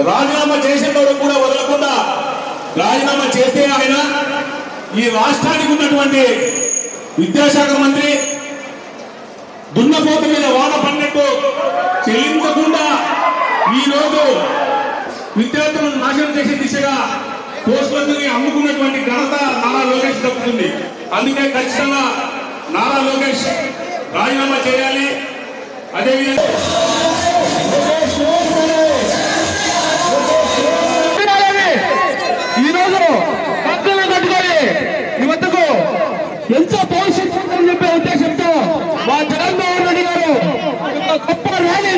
రాజీనామా చేసిన కూడా వదలకుండా రాజీనామా చేస్తే ఆయన ఈ రాష్ట్రానికి ఉన్నటువంటి విద్యాశాఖ మంత్రి దున్నపోత మీద వాన పన్నట్టు చెల్లించకుండా ఈ రోజు విద్యార్థులను నాశనం చేసే దిశగా పోస్టులని అమ్ముకున్నటువంటి ఘనత నారా లోకేష్ దక్కుతుంది. అందుకే ఖచ్చితంగా నారా లోకేష్ రాజీనామా చేయాలి. అదేవిధంగా ఈరోజు పక్కన కట్టుకొని యువతకు ఎంతో భవిష్యత్తు ఉందని చెప్పే ఉద్దేశంతో మా జగన్మోహన్ రెడ్డి గారు గొప్ప ర్యాలీ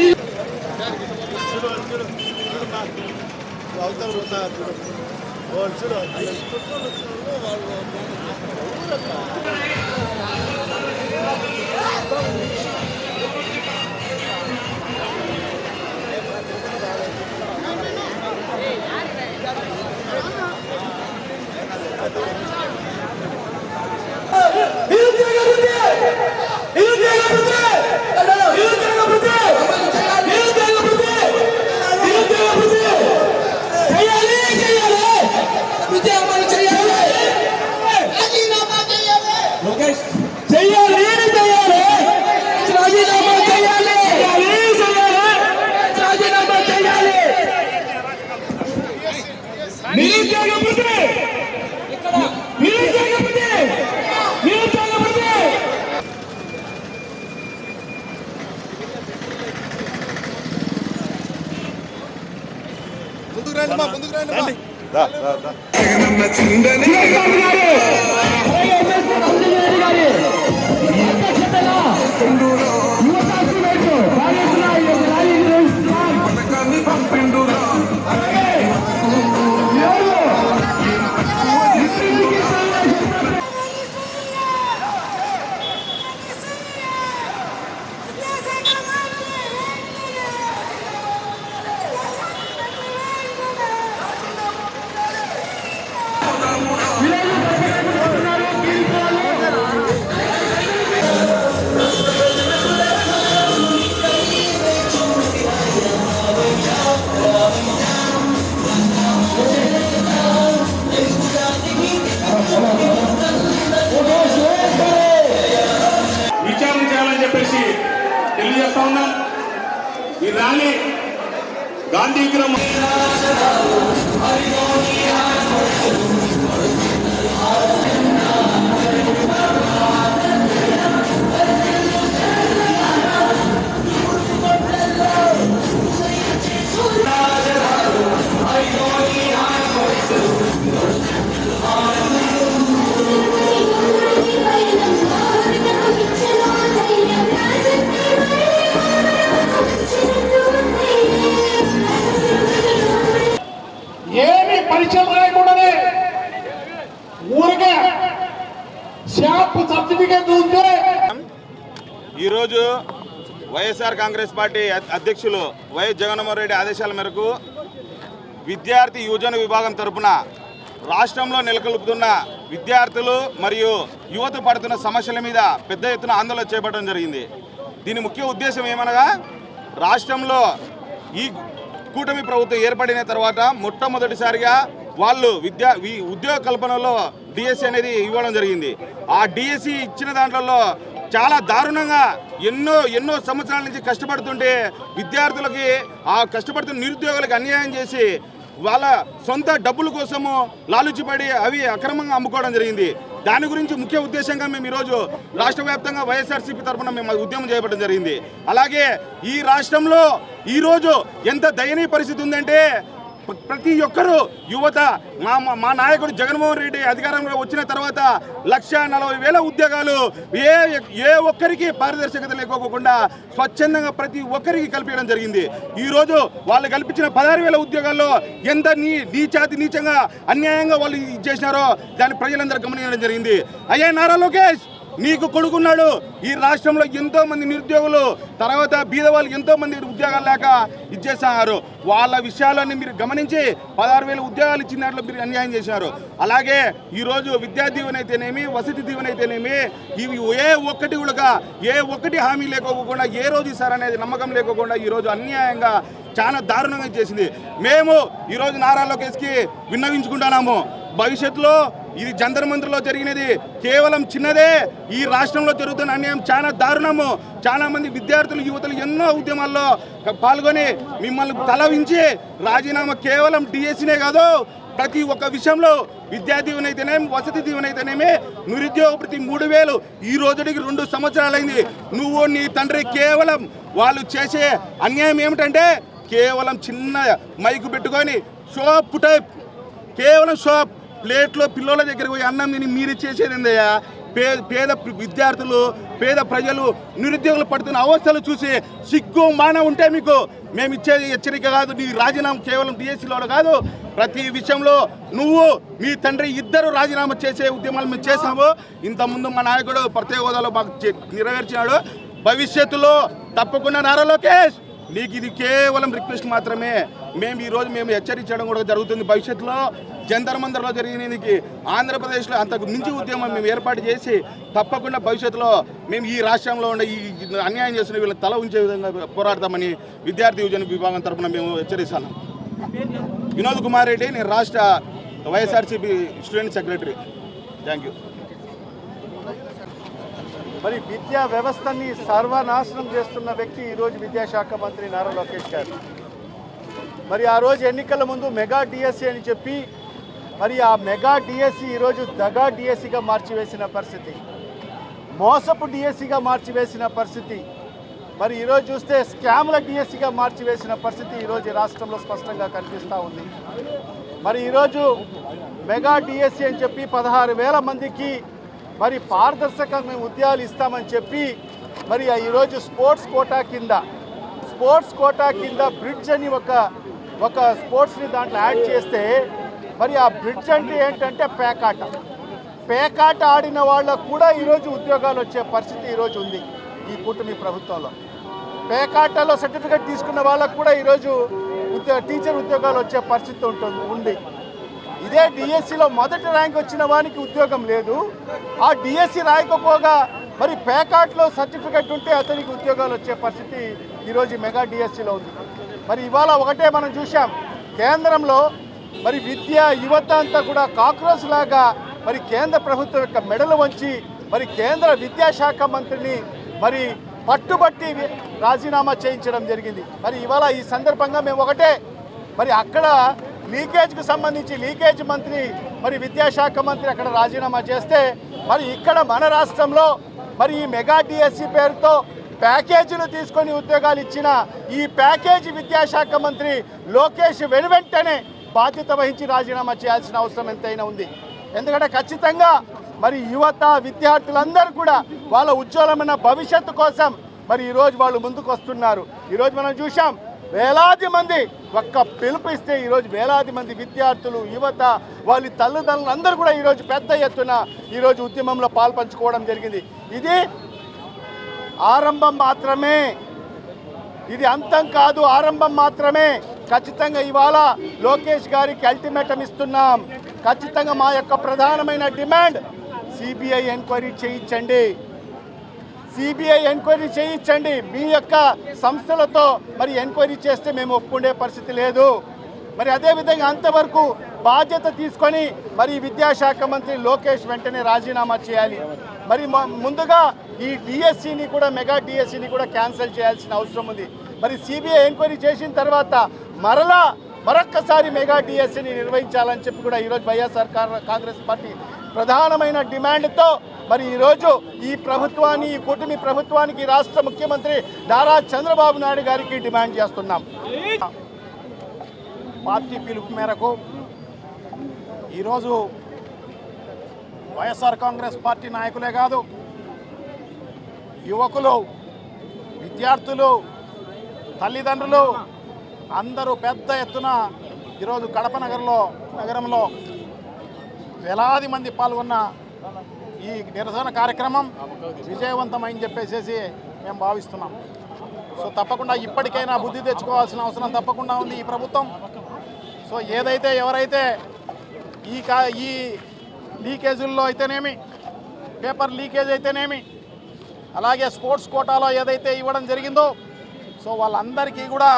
విచారణ చేయాలని చెప్పేసి తెలియజేస్తా ఉన్నాం. ఈ ర్యాలీ గాంధీ విగ్రహం పరీక్షలు రాయకూడదు, ఊరికే షాప్ సర్టిఫికేట్ ఉంటే. ఈరోజు వైఎస్ఆర్ కాంగ్రెస్ పార్టీ అధ్యక్షులు వైఎస్ జగన్మోహన్ రెడ్డి ఆదేశాల మేరకు విద్యార్థి యువజన విభాగం తరపున రాష్ట్రంలో నెలకొల్పుతున్న విద్యార్థులు మరియు యువత పడుతున్న సమస్యల మీద పెద్ద ఎత్తున ఆందోళన చేపట్టడం జరిగింది. దీని ముఖ్య ఉద్దేశం ఏమనగా రాష్ట్రంలో ఈ కూటమి ప్రభుత్వం ఏర్పడిన తర్వాత మొట్టమొదటిసారిగా వాళ్ళు ఉద్యోగ కల్పనలో డిఎస్సి అనేది ఇవ్వడం జరిగింది. ఆ డిఎస్సి ఇచ్చిన దాంట్లో చాలా దారుణంగా ఎన్నో సంవత్సరాల నుంచి కష్టపడుతుంటే విద్యార్థులకి ఆ కష్టపడుతున్న నిరుద్యోగులకు అన్యాయం చేసి వాళ్ళ సొంత డబ్బుల కోసము లాలుచిపడి అవి అక్రమంగా అమ్ముకోవడం జరిగింది. దాని గురించి ముఖ్య ఉద్దేశంగా మేము ఈరోజు రాష్ట్ర వ్యాప్తంగా వైఎస్ఆర్సీపీ తరఫున మేము ఉద్యమం చేపట్టడం జరిగింది. అలాగే ఈ రాష్ట్రంలో ఈరోజు ఎంత దయనీయ పరిస్థితి ఉందంటే ప్రతి ఒక్కరూ యువత మా నాయకుడు జగన్మోహన్ రెడ్డి అధికారంలో వచ్చిన తర్వాత 1,40,000 ఉద్యోగాలు ఏ ఒక్కరికి పారదర్శకత లేకోకుండా స్వచ్ఛందంగా ప్రతి ఒక్కరికి కల్పించడం జరిగింది. ఈరోజు వాళ్ళు కల్పించిన 16,000 ఉద్యోగాల్లో ఎంత నీచంగా అన్యాయంగా వాళ్ళు చేసినారో దాన్ని ప్రజలందరూ గమనించడం జరిగింది. అయ్యా నారా లోకేష్, నీకు కొడుకున్నాడు. ఈ రాష్ట్రంలో ఎంతో మంది నిరుద్యోగులు, తర్వాత బీద వాళ్ళు ఎంతో మంది ఉద్యోగాలు లేక ఇచ్చేస్తున్నారు. వాళ్ళ విషయాలన్నీ మీరు గమనించి 16,000 ఉద్యోగాలు ఇచ్చిన దాంట్లో మీరు అన్యాయం చేశారు. అలాగే ఈరోజు విద్యా దీవెన అయితేనేమి, వసతి దీవెన అయితేనేమి, ఇవి ఏ ఒక్కటి హామీ లేకోకుండా ఏ రోజు ఇస్తారనేది నమ్మకం లేకోకుండా ఈరోజు అన్యాయంగా చాలా దారుణంగా చేసింది. మేము ఈరోజు నారా లోకేష్కి విన్నవించుకుంటున్నాము. భవిష్యత్తులో ఇది జంతర్ మంత్రలో జరిగినది కేవలం చిన్నదే. ఈ రాష్ట్రంలో జరుగుతున్న అన్యాయం చాలా దారుణము. చాలా మంది విద్యార్థులు, యువతలు ఎన్నో ఉద్యమాల్లో పాల్గొని మిమ్మల్ని తల వంచి రాజీనామా కేవలం డిఎస్సీనే కాదు, ప్రతి ఒక్క విషయంలో విద్యా దీవెన అయితేనేమి, వసతి దీవెన అయితేనేమి, నిరుద్యోగ ప్రతి 3,000 ఈ రోజుకి 2 సంవత్సరాలైంది. నువ్వు నీ తండ్రి కేవలం వాళ్ళు చేసే అన్యాయం ఏమిటంటే కేవలం చిన్న మైకు పెట్టుకొని షాప్ టైప్, కేవలం షాప్ ప్లేట్లో పిల్లల దగ్గరికి పోయి అన్నం తిని మీరు చేసేది ఏందయ్యా? పేద విద్యార్థులు, పేద ప్రజలు, నిరుద్యోగులు పడుతున్న అవస్థలు చూసి సిగ్గు మాన ఉంటే మీకు మేము ఇచ్చేది హెచ్చరిక కాదు. నీ రాజీనామా కేవలం డిఎస్సీలో కాదు, ప్రతి విషయంలో నువ్వు మీ తండ్రి ఇద్దరు రాజీనామా చేసే ఉద్యమాలు మేము చేసాము. ఇంతకుముందు మా నాయకుడు ప్రత్యేక హోదాలో మాకు నెరవేర్చినాడు. భవిష్యత్తులో తప్పకుండా నారా లోకేష్ నీకు ఇది కేవలం రిక్వెస్ట్ మాత్రమే. మేము హెచ్చరించడం కూడా జరుగుతుంది. భవిష్యత్తులో జంతర్ మంతర్లో జరిగినది ఆంధ్రప్రదేశ్లో అంతకు మించి ఉద్యమం మేము ఏర్పాటు చేసి తప్పకుండా భవిష్యత్తులో మేము ఈ రాష్ట్రంలో ఉండే ఈ అన్యాయం చేస్తున్న వీళ్ళని తల ఉంచే విధంగా పోరాడతామని విద్యార్థి యువజన విభాగం తరఫున మేము హెచ్చరిస్తాను. వినోద్ కుమార్ రెడ్డి, నేను రాష్ట్ర YSRCP student secretary. Thank you. మరి విద్యా వ్యవస్థని సర్వనాశనం చేస్తున్న వ్యక్తి ఈరోజు విద్యాశాఖ మంత్రి నారా లోకేష్ గారు. మరి ఆ రోజు ఎన్నికల ముందు మెగా డిఎస్సీ అని చెప్పి మరి ఆ మెగా డిఎస్సీ ఈరోజు దగా డిఎస్సీగా మార్చివేసిన పరిస్థితి, మోసపు డిఎస్సీగా మార్చివేసిన పరిస్థితి, మరి ఈరోజు చూస్తే స్కామ్ల డిఎస్సీగా మార్చివేసిన పరిస్థితి ఈరోజు రాష్ట్రంలో స్పష్టంగా కనిపిస్తూ ఉంది. మరి ఈరోజు మెగా డిఎస్సీ అని చెప్పి 16,000 మందికి మరి పారదర్శకంగా ఉద్యోగాలు ఇస్తామని చెప్పి మరి ఈరోజు స్పోర్ట్స్ కోటా కింద బ్రిడ్జ్ అని ఒక స్పోర్ట్స్ని దాంట్లో యాడ్ చేస్తే మరి ఆ బ్రిడ్జ్ అంటే ఏంటంటే పేకాట ఆడిన వాళ్ళకు కూడా ఈరోజు ఉద్యోగాలు వచ్చే పరిస్థితి ఈరోజు ఉంది ఈ కూటమి ప్రభుత్వంలో. పేకాటలో సర్టిఫికేట్ తీసుకున్న వాళ్ళకు కూడా ఈరోజు టీచర్ ఉద్యోగాలు వచ్చే పరిస్థితి ఉంది. ఇదే డిఎస్సిలో మొదటి ర్యాంక్ వచ్చిన వానికి ఉద్యోగం లేదు. ఆ డిఎస్సి రాయకపోగా మరి పేకాట్లో సర్టిఫికెట్ ఉంటే అతనికి ఉద్యోగాలు వచ్చే పరిస్థితి ఈరోజు మెగా డిఎస్సిలో ఉంది. మరి ఇవాళ ఒకటే మనం చూసాం, కేంద్రంలో మరి విద్య యువత అంతా కూడా కాక్రోచ్ లాగా మరి కేంద్ర ప్రభుత్వం యొక్క మెడలు వంచి మరి కేంద్ర విద్యాశాఖ మంత్రిని మరి పట్టుబట్టి రాజీనామా చేయించడం జరిగింది. మరి ఇవాళ ఈ సందర్భంగా మేము ఒకటే, మరి అక్కడ లీకేజ్కు సంబంధించి లీకేజ్ మంత్రి మరి విద్యాశాఖ మంత్రి అక్కడ రాజీనామా చేస్తే మరి ఇక్కడ మన రాష్ట్రంలో మరి ఈ మెగా డిఎస్సి పేరుతో ప్యాకేజీలు తీసుకొని ఉద్యోగాలు ఇచ్చిన ఈ ప్యాకేజీ విద్యాశాఖ మంత్రి లోకేష్ వెనువెంటనే బాధ్యత వహించి రాజీనామా చేయాల్సిన అవసరం ఎంతైనా ఉంది. ఎందుకంటే ఖచ్చితంగా మరి యువత విద్యార్థులందరూ కూడా వాళ్ళ ఉజ్వలమైన భవిష్యత్తు కోసం మరి ఈరోజు వాళ్ళు ముందుకు వస్తున్నారు. ఈరోజు మనం చూసాం, వేలాది మంది ఒక్క పిలుపు ఇస్తే ఈరోజు వేలాది మంది విద్యార్థులు, యువత, వాళ్ళ తల్లిదండ్రులు అందరూ కూడా ఈరోజు పెద్ద ఎత్తున ఈరోజు ఉద్యమంలో పాల్పంచుకోవడం జరిగింది. ఇది ఆరంభం మాత్రమే, ఇది అంతం కాదు, ఆరంభం మాత్రమే. ఖచ్చితంగా ఇవాళ లోకేష్ గారికి అల్టిమేటం ఇస్తున్నాం. ఖచ్చితంగా మా యొక్క ప్రధానమైన డిమాండ్ సిబిఐ ఎంక్వైరీ చేయించండి, సిబిఐ ఎంక్వైరీ చేయించండి. మీ యొక్క సంస్థలతో మరి ఎంక్వైరీ చేస్తే మేము ఒప్పుకునే పరిస్థితి లేదు. మరి అదేవిధంగా అంతవరకు బాధ్యత తీసుకొని మరి విద్యాశాఖ మంత్రి లోకేష్ వెంటనే రాజీనామా చేయాలి. మరి ముందుగా ఈ డిఎస్సిని కూడా మెగా డిఎస్సిని కూడా క్యాన్సిల్ చేయాల్సిన అవసరం ఉంది. మరి సిబిఐ ఎంక్వైరీ చేసిన తర్వాత మరొక్కసారి మెగా డిఎస్సిని నిర్వహించాలని చెప్పి కూడా ఈరోజు వైఎస్ఆర్ కాంగ్రెస్ పార్టీ ప్రధానమైన డిమాండ్తో మరి ఈరోజు ఈ ప్రభుత్వాన్ని, ఈ కూటమి ప్రభుత్వానికి రాష్ట్ర ముఖ్యమంత్రి నారా చంద్రబాబు నాయుడు గారికి డిమాండ్ చేస్తున్నాం. పార్టీ పిలుపు మేరకు ఈరోజు వైఎస్ఆర్ కాంగ్రెస్ పార్టీ నాయకులే కాదు, యువకులు, విద్యార్థులు, తల్లిదండ్రులు అందరూ పెద్ద ఎత్తున ఈరోజు కడప నగరంలో వేలాది మంది పాల్గొన్న ఈ నిరసన కార్యక్రమం విజయవంతమైందని చెప్పేసి మేము భావిస్తున్నాం. సో తప్పకుండా ఇప్పటికైనా బుద్ధి తెచ్చుకోవాల్సిన అవసరం తప్పకుండా ఉంది ఈ ప్రభుత్వం. సో ఏదైతే ఎవరైతే ఈ లీకేజీల్లో అయితేనేమి, పేపర్ లీకేజ్ అయితేనేమి, అలాగే స్పోర్ట్స్ కోటాలో ఏదైతే ఇవ్వడం జరిగిందో, సో వాళ్ళందరికీ కూడా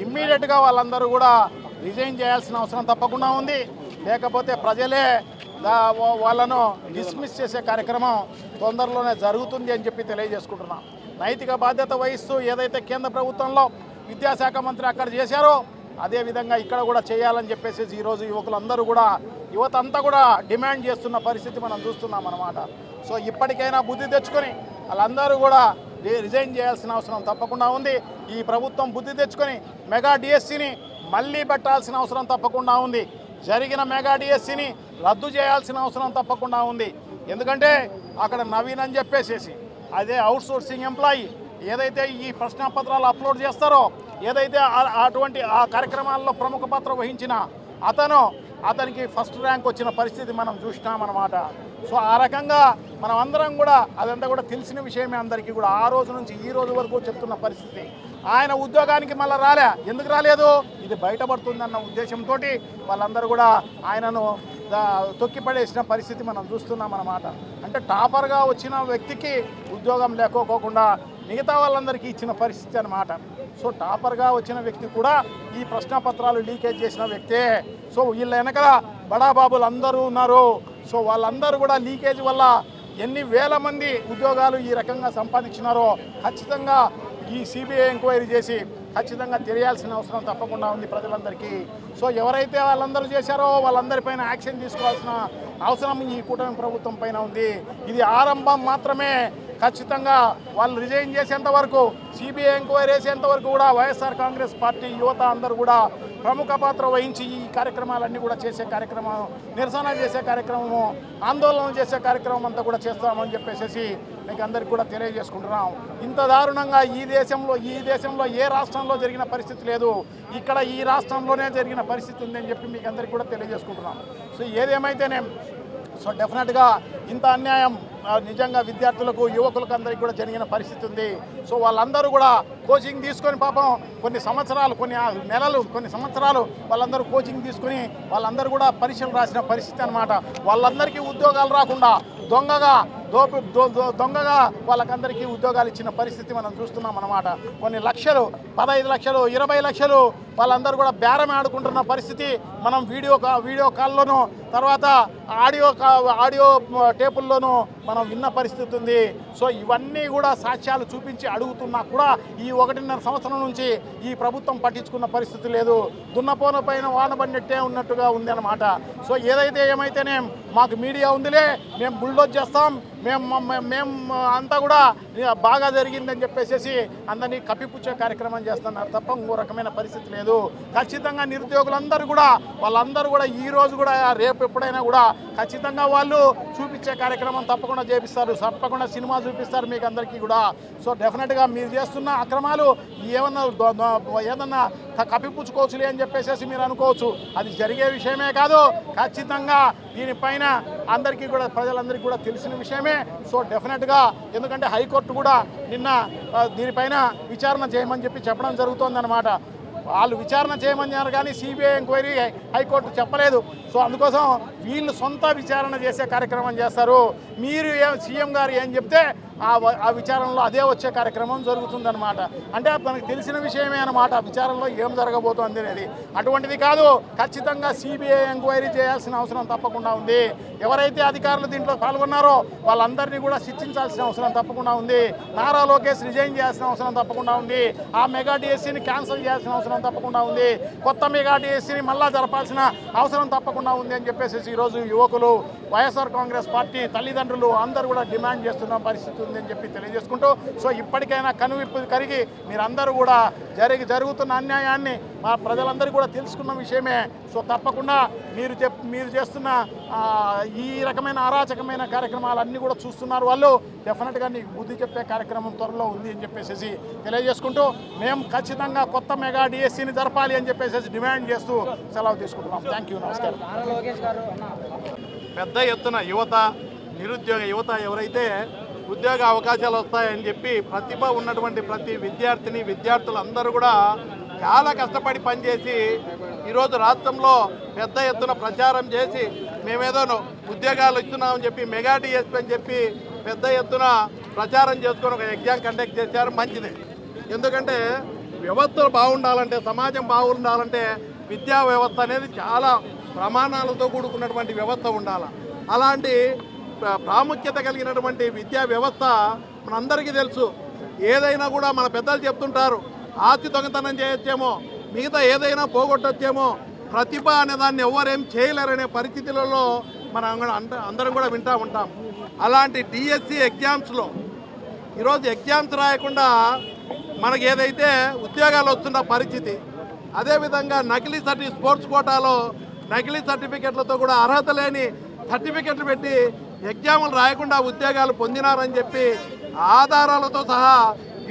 ఇమ్మీడియట్గా వాళ్ళందరూ కూడా రిజైన్ చేయాల్సిన అవసరం తప్పకుండా ఉంది. లేకపోతే ప్రజలే వాళ్ళను డిస్మిస్ చేసే కార్యక్రమం తొందరలోనే జరుగుతుంది అని చెప్పి తెలియజేసుకుంటున్నాం. నైతిక బాధ్యత వహిస్తూ ఏదైతే కేంద్ర ప్రభుత్వంలో విద్యాశాఖ మంత్రి అక్కడ చేశారో అదేవిధంగా ఇక్కడ కూడా చేయాలని చెప్పేసి ఈరోజు యువకులందరూ కూడా, యువత అంతా కూడా డిమాండ్ చేస్తున్న పరిస్థితి మనం చూస్తున్నాం అన్నమాట. సో ఇప్పటికైనా బుద్ధి తెచ్చుకొని వాళ్ళందరూ కూడా రిజైన్ చేయాల్సిన అవసరం తప్పకుండా ఉంది. ఈ ప్రభుత్వం బుద్ధి తెచ్చుకొని మెగా డిఎస్సిని మళ్ళీ పెట్టాల్సిన అవసరం తప్పకుండా ఉంది. జరిగిన మెగా డిఎస్సిని రద్దు చేయాల్సిన అవసరం తప్పకుండా ఉంది. ఎందుకంటే అక్కడ నవీన్ అని చెప్పేసేసి అదే అవుట్సోర్సింగ్ ఎంప్లాయీ ఏదైతే ఈ ప్రశ్నాపత్రాలు అప్లోడ్ చేస్తారో, ఏదైతే అటువంటి ఆ కార్యక్రమాల్లో ప్రముఖ పాత్ర వహించిన అతనికి ఫస్ట్ ర్యాంక్ వచ్చిన పరిస్థితి మనం చూసినామన్నమాట. సో ఆ రకంగా మనం అందరం కూడా అదంతా కూడా తెలిసిన విషయమే అందరికీ కూడా. ఆ రోజు నుంచి ఈ రోజు వరకు చెప్తున్న పరిస్థితి. ఆయన ఉద్యోగానికి మళ్ళీ ఎందుకు రాలేదు, ఇది బయటపడుతుందన్న ఉద్దేశంతో వాళ్ళందరూ కూడా ఆయనను తొక్కిపడేసిన పరిస్థితి మనం చూస్తున్నాం అన్నమాట. అంటే టాపర్గా వచ్చిన వ్యక్తికి ఉద్యోగం లేకోకుండా మిగతా వాళ్ళందరికీ ఇచ్చిన పరిస్థితి అన్నమాట. సో టాపర్గా వచ్చిన వ్యక్తి కూడా ఈ ప్రశ్నపత్రాలు లీకేజ్ చేసిన వ్యక్తే. సో వీళ్ళ వెనకాల బడాబాబులు అందరూ ఉన్నారు. సో వాళ్ళందరూ కూడా లీకేజ్ వల్ల ఎన్ని వేల మంది ఉద్యోగాలు ఈ రకంగా సంపాదించినారో ఖచ్చితంగా ఈ సిబిఐ ఎంక్వైరీ చేసి ఖచ్చితంగా తెలియాల్సిన అవసరం తప్పకుండా ఉంది ప్రజలందరికీ. సో ఎవరైతే వాళ్ళందరూ చేశారో వాళ్ళందరిపైన యాక్షన్ తీసుకోవాల్సిన అవసరం ఈ కూటమి ప్రభుత్వం పైన ఉంది. ఇది ఆరంభం మాత్రమే. ఖచ్చితంగా వాళ్ళు రిజైన్ చేసేంత వరకు, సిబిఐ ఎంక్వైరీ చేసేంత వరకు కూడా వైఎస్ఆర్ కాంగ్రెస్ పార్టీ యువత అందరూ కూడా ప్రముఖ పాత్ర వహించి ఈ కార్యక్రమాలన్నీ కూడా చేసే కార్యక్రమం, నిరసన చేసే కార్యక్రమము, ఆందోళన చేసే కార్యక్రమం అంతా కూడా చేస్తామని చెప్పేసి మీకు అందరికీ కూడా తెలియజేసుకుంటున్నాం. ఇంత దారుణంగా ఈ దేశంలో ఏ రాష్ట్రంలో జరిగిన పరిస్థితి లేదు. ఇక్కడ ఈ రాష్ట్రంలోనే జరిగిన పరిస్థితి ఉందని చెప్పి మీకు అందరికీ కూడా తెలియజేసుకుంటున్నాం. సో ఏదేమైతేనే సో డెఫినెట్గా ఇంత అన్యాయం నిజంగా విద్యార్థులకు, యువకులకు అందరికీ కూడా జరిగిన పరిస్థితి ఉంది. సో వాళ్ళందరూ కూడా కోచింగ్ తీసుకొని పాపం కొన్ని సంవత్సరాలు, కొన్ని నెలలు, కొన్ని సంవత్సరాలు వాళ్ళందరూ కోచింగ్ తీసుకుని వాళ్ళందరూ కూడా పరీక్షలు రాసిన పరిస్థితి అన్నమాట. వాళ్ళందరికీ ఉద్యోగాలు రాకుండా దొంగగా వాళ్ళకందరికీ ఉద్యోగాలు ఇచ్చిన పరిస్థితి మనం చూస్తున్నాం అన్నమాట. కొన్ని లక్షలు, 15 లక్షలు, 20 లక్షలు వాళ్ళందరూ కూడా బేరం ఆడుకుంటున్న పరిస్థితి మనం వీడియో కాల్లోనూ, తర్వాత ఆడియో టేపుల్లోనూ మనం విన్న పరిస్థితి ఉంది. సో ఇవన్నీ కూడా సాక్ష్యాలు చూపించి అడుగుతున్నా కూడా ఈ 1.5 సంవత్సరం నుంచి ఈ ప్రభుత్వం పట్టించుకున్న పరిస్థితి లేదు. దున్నపోన పైన వానబడినట్టే ఉన్నట్టుగా ఉంది అన్నమాట. సో ఏమైతేనే మాకు మీడియా ఉందిలే, మేము బుల్డోజ్ చేస్తాం, మేము అంతా కూడా బాగా జరిగిందని చెప్పేసి అందరినీ కప్పిపుచ్చే కార్యక్రమం చేస్తున్నారు తప్ప ఇంకో రకమైన పరిస్థితి లేదు. ఖచ్చితంగా నిరుద్యోగులందరూ కూడా వాళ్ళందరూ కూడా ఈ రోజు కూడా రేపు ఎప్పుడైనా కూడా ఖచ్చితంగా వాళ్ళు చూపించే కార్యక్రమం తప్పకుండా చేపిస్తారు, తప్పకుండా సినిమా చూపిస్తారు మీకు అందరికీ కూడా. సో డెఫినెట్గా మీరు చేస్తున్న అక్రమాలు ఏదన్నా కప్పిపుచ్చుకోవచ్చులే అని చెప్పేసి మీరు అనుకోవచ్చు. అది జరిగే విషయమే కాదు. ఖచ్చితంగా దీనిపైన అందరికీ కూడా, ప్రజలందరికీ కూడా తెలిసిన విషయమే. సో డెఫినెట్గా ఎందుకంటే హైకోర్టు కూడా నిన్న దీనిపైన విచారణ చేయమని చెప్పడం జరుగుతుందన్నమాట. వాళ్ళు విచారణ చేయమన్నారు కానీ సిబిఐ ఎంక్వైరీ హైకోర్టు చెప్పలేదు. సో అందుకోసం వీళ్ళు సొంత విచారణ చేసే కార్యక్రమం చేస్తారు. మీరు సీఎం గారు ఏం చెప్తే ఆ విచారణలో అదే వచ్చే కార్యక్రమం జరుగుతుందన్నమాట. అంటే మనకు తెలిసిన విషయమే అన్నమాట విచారణలో ఏం జరగబోతోంది అనేది. అటువంటిది కాదు, ఖచ్చితంగా సిబిఐ ఎంక్వైరీ చేయాల్సిన అవసరం తప్పకుండా ఉంది. ఎవరైతే అధికారులు దీంట్లో పాల్గొన్నారో వాళ్ళందరినీ కూడా శిక్షించాల్సిన అవసరం తప్పకుండా ఉంది. నారా లోకేష్ రిజైన్ చేయాల్సిన అవసరం తప్పకుండా ఉంది. ఆ మెగా డిఎస్సిని క్యాన్సిల్ చేయాల్సిన అవసరం తప్పకుండా ఉంది. కొత్త మెగా డిఎస్సిని మళ్ళా జరపాల్సిన అవసరం తప్పకుండా ఉంది అని చెప్పేసి ఈరోజు యువకులు, వైఎస్ఆర్ కాంగ్రెస్ పార్టీ తల్లిదండ్రులు అందరూ కూడా డిమాండ్ చేస్తున్న పరిస్థితి ఉందని చెప్పి తెలియజేసుకుంటూ, సో ఇప్పటికైనా కనువిప్పు కరిగి మీరందరూ కూడా జరుగుతున్న అన్యాయాన్ని మా ప్రజలందరూ కూడా తెలుసుకున్న విషయమే. సో తప్పకుండా మీరు చేస్తున్న ఈ రకమైన అరాచకమైన కార్యక్రమాలన్నీ కూడా చూస్తున్నారు వాళ్ళు. డెఫినెట్గా నీకు బుద్ధి చెప్పే కార్యక్రమం త్వరలో ఉంది అని చెప్పేసి తెలియజేసుకుంటూ, మేము ఖచ్చితంగా కొత్త మెగా డిఎస్సిని జరపాలి అని చెప్పేసి డిమాండ్ చేస్తూ సెలవు తీసుకుంటున్నాం. థ్యాంక్ యూ, నమస్కారం. పెద్ద ఎత్తున యువత నిరుద్యోగ యువత ఎవరైతే ఉద్యోగ అవకాశాలు వస్తాయని చెప్పి ప్రతిభ ఉన్నటువంటి ప్రతి విద్యార్థులందరూ కూడా చాలా కష్టపడి పనిచేసి ఈరోజు రాష్ట్రంలో పెద్ద ఎత్తున ప్రచారం చేసి మేమేదో ఉద్యోగాలు ఇస్తున్నామని చెప్పి మెగా డిఎస్పీ అని చెప్పి పెద్ద ఎత్తున ప్రచారం చేసుకొని ఒక ఎగ్జామ్ కండక్ట్ చేశారు. మంచిదే, ఎందుకంటే వ్యవస్థలు బాగుండాలంటే, సమాజం బాగుండాలంటే విద్యా వ్యవస్థ అనేది చాలా ప్రమాణాలతో కూడుకున్నటువంటి వ్యవస్థ ఉండాలి. అలాంటి ప్రాముఖ్యత కలిగినటువంటి విద్యా వ్యవస్థ మనందరికీ తెలుసు. ఏదైనా కూడా మన పెద్దలు చెప్తుంటారు, ఆస్తి దొంగతనం చేయొచ్చేమో, మిగతా ఏదైనా పోగొట్టొచ్చేమో, ప్రతిభ అనే దాన్ని ఎవరేం చేయలేరనే పరిస్థితులలో మనం అందరం కూడా వింటూ ఉంటాం. అలాంటి డిఎస్సి ఎగ్జామ్స్లో ఈరోజు ఎగ్జామ్స్ రాయకుండా మనకి ఏదైతే ఉద్యోగాలు వస్తున్న పరిస్థితి, అదేవిధంగా నకిలీ స్పోర్ట్స్ కోటాలో నకిలీ సర్టిఫికెట్లతో కూడా అర్హత లేని సర్టిఫికెట్లు పెట్టి ఎగ్జాములు రాయకుండా ఉద్యోగాలు పొందినారని చెప్పి ఆధారాలతో సహా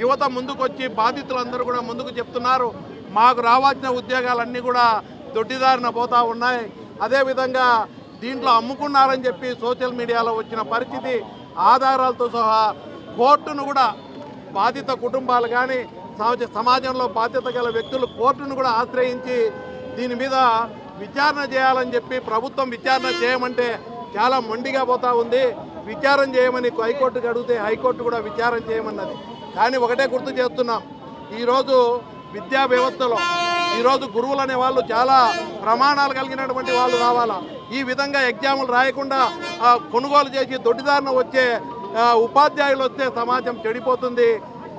యువత ముందుకొచ్చి బాధితులందరూ కూడా ముందుకు చెప్తున్నారు. మాకు రావాల్సిన ఉద్యోగాలన్నీ కూడా దొడ్డిదారిన పోతూ ఉన్నాయి. అదేవిధంగా దీంట్లో అమ్ముకున్నారని చెప్పి సోషల్ మీడియాలో వచ్చిన పరిస్థితి ఆధారాలతో సహా కోర్టును కూడా బాధిత కుటుంబాలు కానీ సమాజంలో బాధ్యత గల వ్యక్తులు కోర్టును కూడా ఆశ్రయించి దీని మీద విచారణ చేయాలని చెప్పి ప్రభుత్వం విచారణ చేయమంటే చాలా మొండిగా పోతూ ఉంది. విచారణ చేయమని హైకోర్టుకు అడిగితే హైకోర్టు కూడా విచారణ చేయమన్నది. కానీ ఒకటే గుర్తు చేస్తున్నాం, ఈరోజు విద్యా వ్యవస్థలో ఈరోజు గురువులు అనే వాళ్ళు చాలా ప్రమాణాలు కలిగినటువంటి వాళ్ళు రావాలా. ఈ విధంగా ఎగ్జాములు రాయకుండా కొనుగోలు చేసి దొడ్డిదారిన వచ్చే ఉపాధ్యాయులు వస్తే సమాజం చెడిపోతుంది,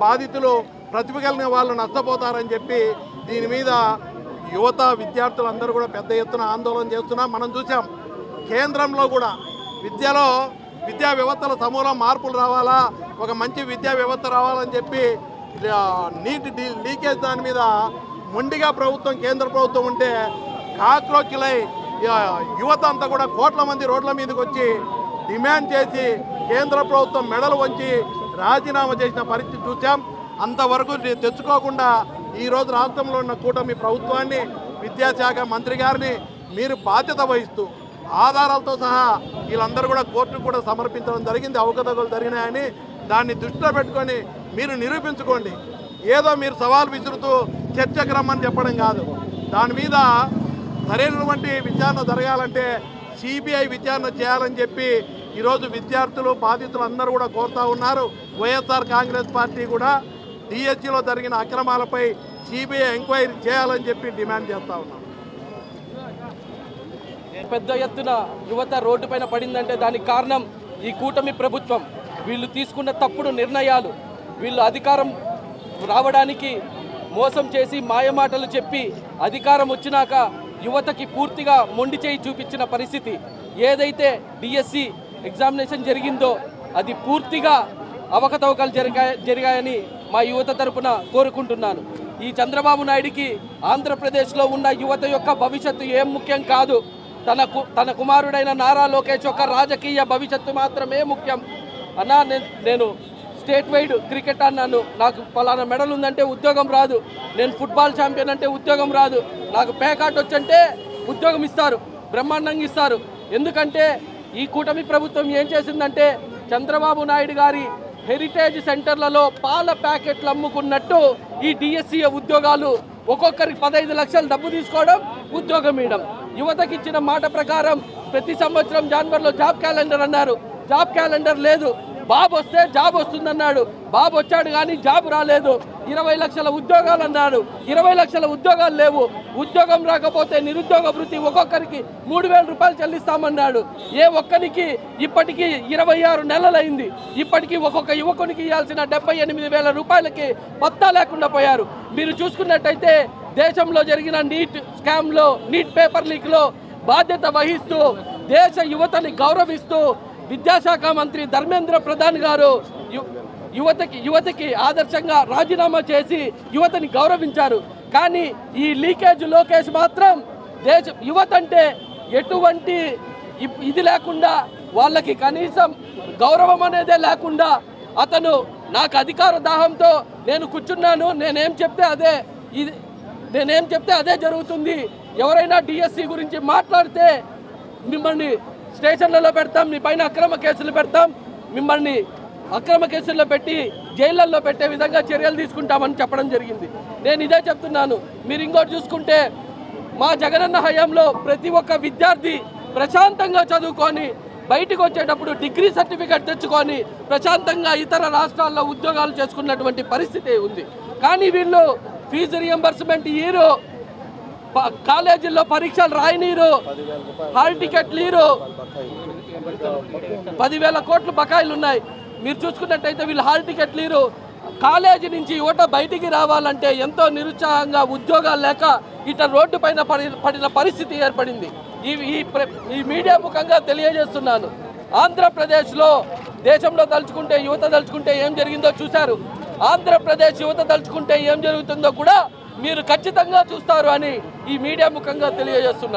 బాధితులు ప్రతిభ కలిగిన వాళ్ళు నష్టపోతారని చెప్పి దీని మీద యువత విద్యార్థులందరూ కూడా పెద్ద ఎత్తున ఆందోళన చేస్తున్నాం. మనం చూసాం కేంద్రంలో కూడా విద్యా వ్యవస్థల సమూల మార్పులు రావాలా, ఒక మంచి విద్యా వ్యవస్థ రావాలని చెప్పి నీట్ లీకేజ్ దాని మీద మొండిగా కేంద్ర ప్రభుత్వం ఉంటే కాక్రోచ్లై యువత అంతా కూడా కోట్ల మంది రోడ్ల మీదకి వచ్చి డిమాండ్ చేసి కేంద్ర ప్రభుత్వం మెడలు వంచి రాజీనామా చేసిన పరిస్థితి చూసాం. అంతవరకు తెచ్చుకోకుండా ఈరోజు రాష్ట్రంలో ఉన్న కూటమి ప్రభుత్వాన్ని, విద్యాశాఖ మంత్రి గారిని మీరు బాధ్యత వహిస్తూ ఆధారాలతో సహా వీళ్ళందరూ కూడా కోర్టుకు కూడా సమర్పించడం జరిగింది. అవకతవకలు జరిగినాయని దాన్ని దృష్టిలో పెట్టుకొని మీరు నిరూపించుకోండి. ఏదో మీరు సవాల్ విసురుతూ చర్చకు రమ్మని చెప్పడం కాదు. దాని మీద సరైనటువంటి విచారణ జరగాలంటే సిబిఐ విచారణ చేయాలని చెప్పి ఈరోజు విద్యార్థులు బాధితులు అందరూ కూడా కోరుతూ ఉన్నారు. వైఎస్ఆర్ కాంగ్రెస్ పార్టీ కూడా డిఎస్సిలో జరిగిన అక్రమాలపై సిబిఐ ఎంక్వైరీ చేయాలని చెప్పి డిమాండ్ చేస్తూ ఉన్నాం. పెద్ద ఎత్తున యువత రోడ్డుపైన పడిందంటే దానికి కారణం ఈ కూటమి ప్రభుత్వం. వీళ్ళు తీసుకున్న తప్పుడు నిర్ణయాలు, వీళ్ళు అధికారం రావడానికి మోసం చేసి మాయమాటలు చెప్పి అధికారం వచ్చినాక యువతకి పూర్తిగా మొండి చేయి చూపించిన పరిస్థితి. ఏదైతే డిఎస్సి ఎగ్జామినేషన్ జరిగిందో అది పూర్తిగా అవకతవకలు జరిగాయని మా యువత తరపున కోరుకుంటున్నాను. ఈ చంద్రబాబు నాయుడికి ఆంధ్రప్రదేశ్లో ఉన్న యువత యొక్క భవిష్యత్తు ఏం ముఖ్యం కాదు. తన కుమారుడైన నారా లోకేష్ యొక్క రాజకీయ భవిష్యత్తు మాత్రమే ముఖ్యం. అన్నా, నేను స్టేట్ వైడ్ క్రికెట్ అన్నాను, నాకు పలానా మెడల్ ఉందంటే ఉద్యోగం రాదు. నేను ఫుట్బాల్ ఛాంపియన్ అంటే ఉద్యోగం రాదు. నాకు పేకాట్ వచ్చంటే ఉద్యోగం ఇస్తారు, బ్రహ్మాండంగా ఇస్తారు. ఎందుకంటే ఈ కూటమి ప్రభుత్వం ఏం చేసిందంటే చంద్రబాబు నాయుడు గారి హెరిటేజ్ సెంటర్లలో పాల ప్యాకెట్లు అమ్ముకున్నట్టు ఈ డిఎస్సి ఉద్యోగాలు ఒక్కొక్కరికి 15 లక్షలు డబ్బు తీసుకోవడం, ఉద్యోగం ఇవ్వడం. యువతకి ఇచ్చిన మాట ప్రకారం ప్రతి సంవత్సరం జనవరిలో జాబ్ క్యాలెండర్ అన్నారు. జాబ్ క్యాలెండర్ లేదు. బాబు వస్తే జాబ్ వస్తుందన్నాడు. బాబు వచ్చాడు కానీ జాబ్ రాలేదు. 20 లక్షల ఉద్యోగాలు అన్నాడు. 20 లక్షల ఉద్యోగాలు లేవు. ఉద్యోగం రాకపోతే నిరుద్యోగ వృత్తి ఒక్కొక్కరికి 3,000 రూపాయలు చెల్లిస్తామన్నాడు. ఏ ఒక్కరికి ఇప్పటికీ 26 నెలలైంది. ఇప్పటికీ ఒక్కొక్క యువకునికి ఇవ్వాల్సిన 78,000 రూపాయలకి పత్తా లేకుండా పోయారు. మీరు చూసుకున్నట్టయితే దేశంలో జరిగిన నీట్ స్కామ్లో, నీట్ పేపర్ లీక్లో బాధ్యత వహిస్తూ దేశ యువతని గౌరవిస్తూ విద్యాశాఖ మంత్రి ధర్మేంద్ర ప్రధాన్ గారు యువతకి ఆదర్శంగా రాజీనామా చేసి యువతని గౌరవించారు. కానీ ఈ లీకేజ్ లోకేష్ మాత్రం యువత అంటే ఎటువంటి ఇది లేకుండా, వాళ్ళకి కనీసం గౌరవం అనేదే లేకుండా అతను నాకు అధికార దాహంతో నేను కూర్చున్నాను, నేనేం చెప్తే అదే జరుగుతుంది, ఎవరైనా డిఎస్సి గురించి మాట్లాడితే మిమ్మల్ని స్టేషన్లలో పెడతాం, మీ పైన అక్రమ కేసులు పెడతాం, మిమ్మల్ని అక్రమ కేసుల్లో పెట్టి జైళ్ళల్లో పెట్టే విధంగా చర్యలు తీసుకుంటామని చెప్పడం జరిగింది. నేను ఇదే చెప్తున్నాను. మీరు ఇంకోటి చూసుకుంటే మా జగనన్న హయాంలో ప్రతి ఒక్క విద్యార్థి ప్రశాంతంగా చదువుకొని బయటకు వచ్చేటప్పుడు డిగ్రీ సర్టిఫికేట్ తెచ్చుకొని ప్రశాంతంగా ఇతర రాష్ట్రాల్లో ఉద్యోగాలు చేసుకున్నటువంటి పరిస్థితి ఉంది. కానీ వీళ్ళు ఫీజు రియంబర్స్మెంట్ ఇయ్యరు, కాలేజీల్లో పరీక్షలు రాయనీరు, హాల్ టికెట్లు ఇయ్యరు, 10,000 కోట్లు బకాయిలు ఉన్నాయి. మీరు చూసుకున్నట్టయితే వీళ్ళు హాల్ టికెట్లు ఇయ్యరు. కాలేజీ నుంచి యువత బయటికి రావాలంటే ఎంతో నిరుత్సాహంగా ఉద్యోగాలు లేక ఇట రోడ్డు పైన పడిన పరిస్థితి ఏర్పడింది. ఈ మీడియా ముఖంగా తెలియజేస్తున్నాను. ఆంధ్రప్రదేశ్లో దేశంలో తలుచుకుంటే యువత తలుచుకుంటే ఏం జరిగిందో చూశారు. ఆంధ్రప్రదేశ్ యువత తలుచుకుంటే ఏం జరుగుతుందో కూడా మీరు ఖచ్చితంగా చూస్తారు అని ఈ మీడియా ముఖంగా తెలియజేస్తున్నారు.